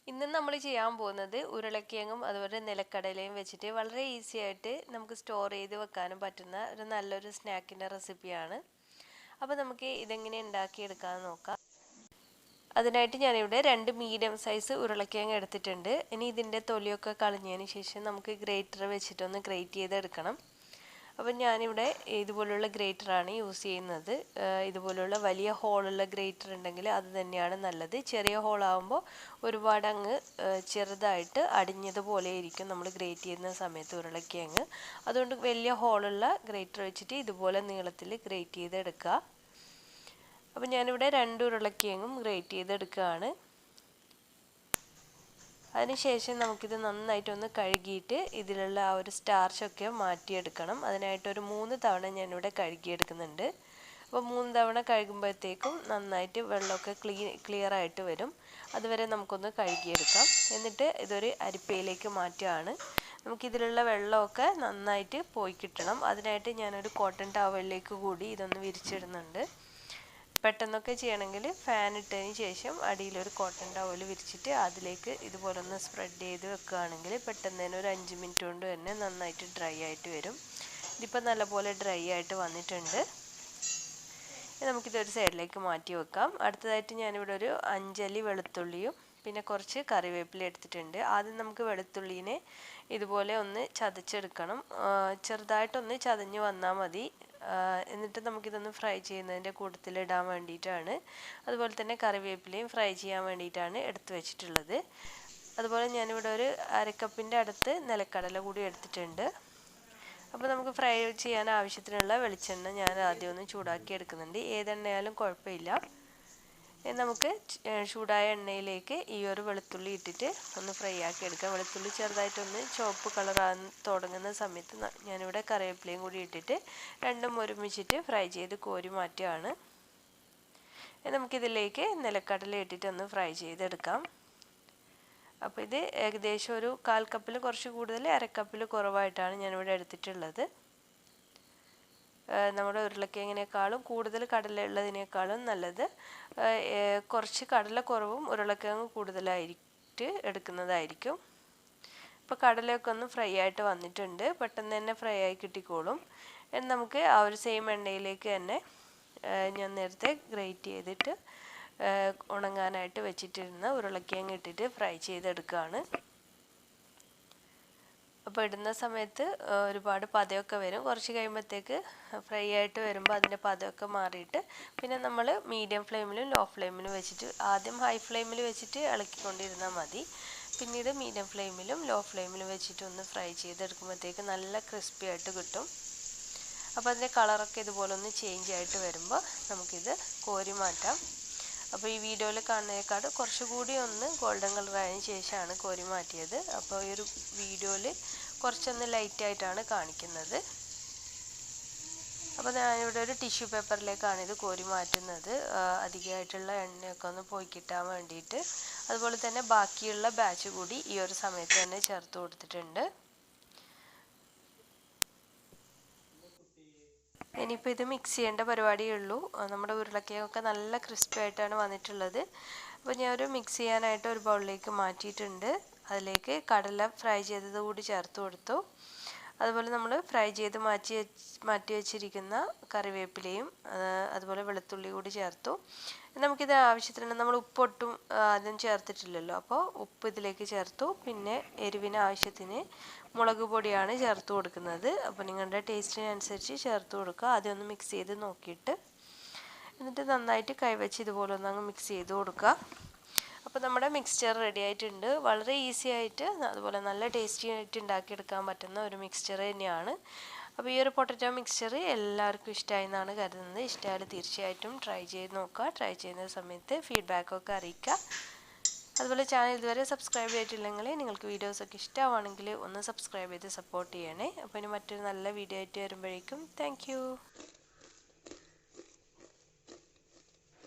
ഇന്ന് നമ്മൾ ചെയ്യാൻ പോകുന്നത് ഉരുളക്കിഴങ്ങും അതുപോലെ നിലക്കടലയും വെച്ചിട്ട് വളരെ ഈസി ആയിട്ട് നമുക്ക് സ്റ്റോർ ചെയ്ത് വെക്കാനും പറ്റുന്ന ഒരു നല്ലൊരു സ്നാക്കിൻ്റെ റെസിപ്പിയാണ്. അപ്പോൾ നമുക്ക് ഇതെങ്ങനെ ഉണ്ടാക്കിയെടുക്കാമെന്ന് നോക്കാം. അതിനായിട്ട് ഞാനിവിടെ 2 മീഡിയം സൈസ് ഉരുളക്കിഴങ്ങ് എടുത്തിട്ടുണ്ട്. ഇനി ഇതിൻ്റെ തൊലിയൊക്കെ കളഞ്ഞതിന് ശേഷം നമുക്ക് ഗ്രേറ്റർ വെച്ചിട്ടൊന്ന് ഗ്രേറ്റ് ചെയ്തെടുക്കണം. അപ്പോൾ ഞാനിവിടെ ഇതുപോലുള്ള ഗ്രേറ്ററാണ് യൂസ് ചെയ്യുന്നത്. ഇതുപോലുള്ള വലിയ ഹോളുള്ള ഗ്രേറ്റർ ഉണ്ടെങ്കിൽ അത് തന്നെയാണ് നല്ലത്. ചെറിയ ഹോളാകുമ്പോൾ ഒരുപാട് അങ്ങ് ചെറുതായിട്ട് അടിഞ്ഞതുപോലെ ഇരിക്കും നമ്മൾ ഗ്രേറ്റ് ചെയ്യുന്ന സമയത്ത് ഉരുളക്കിഴങ്ങ്. അതുകൊണ്ട് വലിയ ഹോളുള്ള ഗ്രേറ്റർ വെച്ചിട്ട് ഇതുപോലെ നീളത്തിൽ ഗ്രേറ്റ് ചെയ്തെടുക്കുക. അപ്പോൾ ഞാനിവിടെ 2 ഉരുളക്കിഴങ്ങും ഗ്രേറ്റ് ചെയ്തെടുക്കുകയാണ്. അതിനുശേഷം നമുക്കിത് നന്നായിട്ടൊന്ന് കഴുകിയിട്ട് ഇതിലുള്ള ആ ഒരു സ്റ്റാർച്ചൊക്കെ മാറ്റിയെടുക്കണം. അതിനായിട്ടൊരു 3 തവണ ഞാനിവിടെ കഴുകിയെടുക്കുന്നുണ്ട്. അപ്പോൾ 3 തവണ കഴുകുമ്പോഴത്തേക്കും നന്നായിട്ട് വെള്ളമൊക്കെ ക്ലിയർ ആയിട്ട് വരും. അതുവരെ നമുക്കൊന്ന് കഴുകിയെടുക്കാം. എന്നിട്ട് ഇതൊരു അരിപ്പയിലേക്ക് മാറ്റുകയാണ്. നമുക്കിതിലുള്ള വെള്ളമൊക്കെ നന്നായിട്ട് പോയി കിട്ടണം. അതിനായിട്ട് ഞാനൊരു കോട്ടൺ ടവലിലേക്ക് കൂടി ഇതൊന്ന് വിരിച്ചിടുന്നുണ്ട്. പെട്ടെന്നൊക്കെ ചെയ്യണമെങ്കിൽ ഫാൻ ഇട്ടതിന് ശേഷം അടിയിലൊരു കോട്ടൺ ടവൽ വിരിച്ചിട്ട് അതിലേക്ക് ഇതുപോലെ ഒന്ന് സ്പ്രെഡ് ചെയ്ത് വെക്കുകയാണെങ്കിൽ പെട്ടെന്ന് തന്നെ ഒരു 5 മിനിറ്റ് കൊണ്ട് തന്നെ നന്നായിട്ട് ഡ്രൈ ആയിട്ട് വരും. ഇതിപ്പോൾ നല്ലപോലെ ഡ്രൈ ആയിട്ട് വന്നിട്ടുണ്ട്. നമുക്കിതൊരു സൈഡിലേക്ക് മാറ്റി വെക്കാം. അടുത്തതായിട്ട് ഞാനിവിടെ ഒരു 5 അല്ലി വെളുത്തുള്ളിയും പിന്നെ കുറച്ച് കറിവേപ്പില എടുത്തിട്ടുണ്ട്. ആദ്യം നമുക്ക് വെളുത്തുള്ളിനെ ഇതുപോലെ ഒന്ന് ചതച്ചെടുക്കണം. ചെറുതായിട്ടൊന്ന് ചതഞ്ഞ് വന്നാൽ മതി. എന്നിട്ട് നമുക്കിതൊന്ന് ഫ്രൈ ചെയ്യുന്നതിൻ്റെ കൂട്ടത്തിൽ ഇടാൻ വേണ്ടിയിട്ടാണ്. അതുപോലെ തന്നെ കറിവേപ്പിലയും ഫ്രൈ ചെയ്യാൻ വേണ്ടിയിട്ടാണ് എടുത്ത് വെച്ചിട്ടുള്ളത്. അതുപോലെ ഞാനിവിടെ ഒരു അരക്കപ്പിൻ്റെ അടുത്ത് നിലക്കടല കൂടി എടുത്തിട്ടുണ്ട്. അപ്പോൾ നമുക്ക് ഫ്രൈ ചെയ്യാൻ ആവശ്യത്തിനുള്ള വെളിച്ചെണ്ണ ഞാൻ ആദ്യം ഒന്ന് ചൂടാക്കി എടുക്കുന്നുണ്ട്. ഏതെണ്ണയാലും കുഴപ്പമില്ല. നമുക്ക് ചൂടായ എണ്ണയിലേക്ക് ഈ ഒരു വെളുത്തുള്ളി ഇട്ടിട്ട് ഒന്ന് ഫ്രൈ ആക്കി എടുക്കാം. വെളുത്തുള്ളി ചെറുതായിട്ടൊന്ന് ചുവപ്പ് കളറാകാൻ തുടങ്ങുന്ന സമയത്ത് ഞാനിവിടെ കറിവേപ്പിലയും കൂടി ഇട്ടിട്ട് രണ്ടും ഒരുമിച്ചിട്ട് ഫ്രൈ ചെയ്ത് കോരി മാറ്റുകയാണ്. നമുക്കിതിലേക്ക് നിലക്കടല ഇട്ടിട്ട് ഒന്ന് ഫ്രൈ ചെയ്തെടുക്കാം. അപ്പോൾ ഇത് ഏകദേശം ഒരു 1/4 കപ്പിൽ കുറച്ച് കൂടുതൽ, അരക്കപ്പിൽ കുറവായിട്ടാണ് ഞാനിവിടെ എടുത്തിട്ടുള്ളത്. നമ്മുടെ ഉരുളക്കിഴങ്ങിനേക്കാളും കൂടുതൽ കടല ഉള്ളതിനേക്കാളും നല്ലത് കുറച്ച് കടല കുറവും ഉരുളക്കിഴങ്ങ് കൂടുതലായിട്ട് എടുക്കുന്നതായിരിക്കും. ഇപ്പോൾ കടലയൊക്കെ ഒന്ന് ഫ്രൈ ആയിട്ട് വന്നിട്ടുണ്ട്. പെട്ടെന്ന് തന്നെ ഫ്രൈ ആയി കിട്ടിക്കോളും. നമുക്ക് ആ ഒരു സെയിം എണ്ണയിലേക്ക് തന്നെ ഞാൻ നേരത്തെ ഗ്രേറ്റ് ചെയ്തിട്ട് ഉണങ്ങാനായിട്ട് വെച്ചിട്ടിരുന്ന ഉരുളക്കിഴങ്ങ് ഇട്ടിട്ട് ഫ്രൈ ചെയ്തെടുക്കുകയാണ്. അപ്പോൾ ഇടുന്ന സമയത്ത് ഒരുപാട് പതയൊക്കെ വരും. കുറച്ച് കഴിയുമ്പോഴത്തേക്ക് ഫ്രൈ ആയിട്ട് വരുമ്പോൾ അതിൻ്റെ പതയൊക്കെ മാറിയിട്ട് പിന്നെ നമ്മൾ മീഡിയം ഫ്ലെയിമിലും ലോ ഫ്ലെയിമിലും വെച്ചിട്ട് ആദ്യം ഹൈ ഫ്ലെയിമിൽ വെച്ചിട്ട് ഇളക്കിക്കൊണ്ടിരുന്നാൽ മതി. പിന്നീട് മീഡിയം ഫ്ലെയിമിലും ലോ ഫ്ലെയിമിലും വെച്ചിട്ട് ഒന്ന് ഫ്രൈ ചെയ്തെടുക്കുമ്പോഴത്തേക്ക് നല്ല ക്രിസ്പി ആയിട്ട് കിട്ടും. അപ്പോൾ അതിൻ്റെ കളറൊക്കെ ഇതുപോലെ ഒന്ന് ചേഞ്ച് ആയിട്ട് വരുമ്പോൾ നമുക്കിത് കോരി മാറ്റാം. അപ്പോൾ ഈ വീഡിയോയിൽ കാണുന്നതിനേക്കാൾ കുറച്ചുകൂടി ഒന്ന് ഗോൾഡൻ കളറായതിന് ശേഷമാണ് കോരി മാറ്റിയത്. അപ്പോൾ ഈ ഒരു വീഡിയോയിൽ കുറച്ചൊന്ന് ലൈറ്റായിട്ടാണ് കാണിക്കുന്നത്. അപ്പോൾ ഞാനിവിടെ ഒരു ടിഷ്യൂ പേപ്പറിലേക്കാണ് ഇത് കോരി മാറ്റുന്നത്, അധികമായിട്ടുള്ള എണ്ണയൊക്കെ ഒന്ന് പോയി കിട്ടാൻ വേണ്ടിയിട്ട്. അതുപോലെ തന്നെ ബാക്കിയുള്ള ബാച്ച് കൂടി ഈ ഒരു സമയത്ത് തന്നെ ചേർത്ത് കൊടുത്തിട്ടുണ്ട്. ഇനിയിപ്പോൾ ഇത് മിക്സ് ചെയ്യേണ്ട പരിപാടിയേ ഉള്ളൂ. നമ്മുടെ ഉരുളക്കിഴങ്ങൊക്കെ നല്ല ക്രിസ്പി ആയിട്ടാണ് വന്നിട്ടുള്ളത്. അപ്പോൾ ഞാൻ ഒരു മിക്സ് ചെയ്യാനായിട്ട് ഒരു ബൗളിലേക്ക് മാറ്റിയിട്ടുണ്ട്. അതിലേക്ക് കടല ഫ്രൈ ചെയ്തത് കൂടി ചേർത്ത് കൊടുത്തു. അതുപോലെ നമ്മൾ ഫ്രൈ ചെയ്ത് മാറ്റി വെച്ചിരിക്കുന്ന കറിവേപ്പിലയും അതുപോലെ വെളുത്തുള്ളി കൂടി ചേർത്തു. നമുക്കിത് ആവശ്യത്തിന് നമ്മൾ ഉപ്പൊട്ടും ആദ്യം ചേർത്തിട്ടില്ലല്ലോ, അപ്പോൾ ഉപ്പ് ഇതിലേക്ക് ചേർത്തു. പിന്നെ എരിവിന് ആവശ്യത്തിന് മുളക് പൊടിയാണ് ചേർത്ത് കൊടുക്കുന്നത്. അപ്പോൾ നിങ്ങളുടെ ടേസ്റ്റിനനുസരിച്ച് ചേർത്ത് കൊടുക്കുക. ആദ്യം ഒന്ന് മിക്സ് ചെയ്ത് നോക്കിയിട്ട് എന്നിട്ട് നന്നായിട്ട് കൈവച്ച് ഇതുപോലെ ഒന്ന് അങ്ങ് മിക്സ് ചെയ്ത് കൊടുക്കുക. അപ്പോൾ നമ്മുടെ മിക്സ്ചർ റെഡി ആയിട്ടുണ്ട്. വളരെ ഈസി ആയിട്ട് അതുപോലെ നല്ല ടേസ്റ്റി ആയിട്ട് ഉണ്ടാക്കിയെടുക്കാൻ പറ്റുന്ന ഒരു മിക്സ്ചർ തന്നെയാണ്. അപ്പോൾ ഈ ഒരു പൊട്ടറ്റോ മിക്സ്ചർ എല്ലാവർക്കും ഇഷ്ടമായി എന്നാണ് കരുതുന്നത്. ഇഷ്ടമായാലും തീർച്ചയായിട്ടും ട്രൈ ചെയ്ത് നോക്കുക. ട്രൈ ചെയ്യുന്ന സമയത്ത് ഫീഡ്ബാക്കൊക്കെ അറിയിക്കുക. അതുപോലെ ചാനൽ ഇതുവരെ സബ്സ്ക്രൈബ് ചെയ്തിട്ടില്ലെങ്കിൽ നിങ്ങൾക്ക് വീഡിയോസൊക്കെ ഇഷ്ടമാണെങ്കിൽ ഒന്ന് സബ്സ്ക്രൈബ് ചെയ്ത് സപ്പോർട്ട് ചെയ്യണേ. അപ്പോൾ ഇനി മറ്റൊരു നല്ല വീഡിയോ ആയിട്ട് വരുമ്പോഴേക്കും താങ്ക്